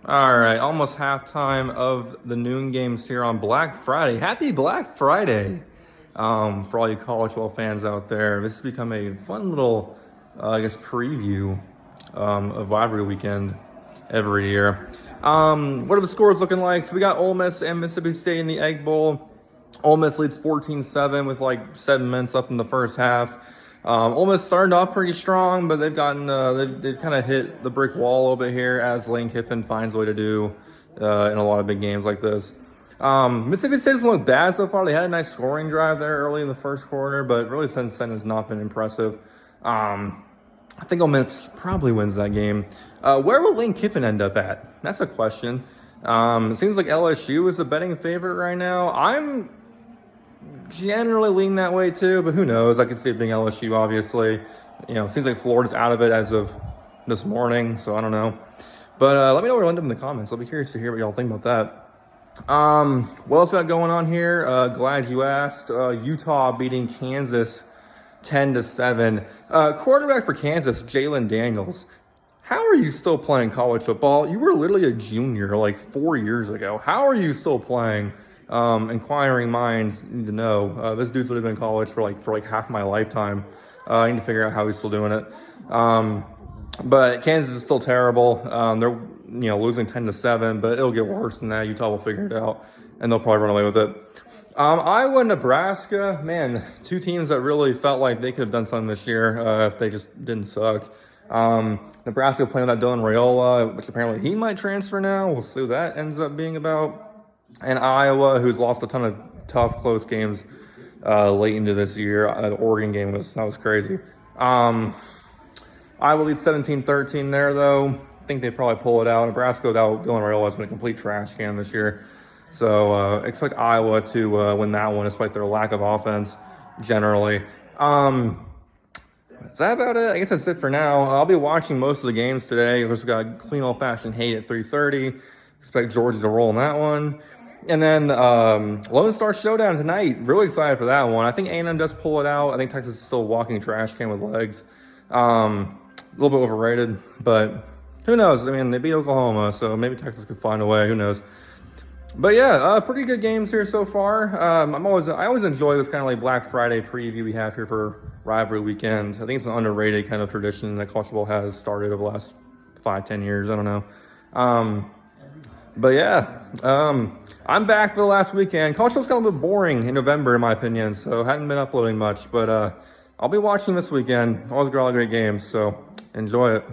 All right, almost halftime of the noon games here on Black Friday. Happy Black Friday for all you college football fans out there. This has become a fun little, preview of rivalry weekend every year. What are the scores looking like? So we got Ole Miss and Mississippi State in the Egg Bowl. Ole Miss leads 14-7 with like 7 minutes left in the first half. Ole Miss started off pretty strong, but they've gotten they've kind of hit the brick wall a little bit here, as Lane Kiffin finds a way to do in a lot of big games like this. Mississippi State doesn't look bad so far. They had a nice scoring drive there early in the first quarter, but really since then has not been impressive. I think Ole Miss probably wins that game. Where will Lane Kiffin end up at? That's a question. It seems like LSU is the betting favorite right now. I'm generally lean that way too, but who knows? I could see it being LSU, obviously. It seems like Florida's out of it as of this morning, so I don't know. But let me know what you'll end up in the comments. I'll be curious to hear what y'all think about that. What else we got going on here? Glad you asked. Utah beating Kansas 10-7. Quarterback for Kansas, Jalon Daniels. How are you still playing college football? You were literally a junior like 4 years ago. How are you still playing? Inquiring minds need to know. This dude's literally been in college for like half my lifetime. I need to figure out how he's still doing it. But Kansas is still terrible. They're losing 10-7, but it'll get worse than that. Utah will figure it out, and they'll probably run away with it. Iowa, Nebraska, man, two teams that really felt like they could have done something this year if they just didn't suck. Nebraska playing with that Dylan Raiola, which apparently he might transfer now. We'll see what that ends up being about. And Iowa, who's lost a ton of tough, close games late into this year. The Oregon game was crazy. Iowa leads 17-13 there, though. I think they probably pull it out. Nebraska without Dylan Raiola has been a complete trash can this year. So expect Iowa to win that one, despite their lack of offense generally. Is that about it? I guess that's it for now. I'll be watching most of the games today. Of course, we got clean old-fashioned hate at 3:30. Expect Georgia to roll in that one. And then Lone Star Showdown tonight. Really excited for that one. I think A&M does pull it out. I think Texas is still a walking trash can with legs. A little bit overrated, but who knows? I mean, they beat Oklahoma, so maybe Texas could find a way. Who knows? But yeah, pretty good games here so far. I always enjoy this kind of like Black Friday preview we have here for rivalry weekend. I think it's an underrated kind of tradition that college football has started over the last 5-10 years. I don't know. But yeah, I'm back for the last weekend. College football's got a little bit boring in November, in my opinion, so hadn't been uploading much. But I'll be watching this weekend. Always got a lot of great games, so enjoy it.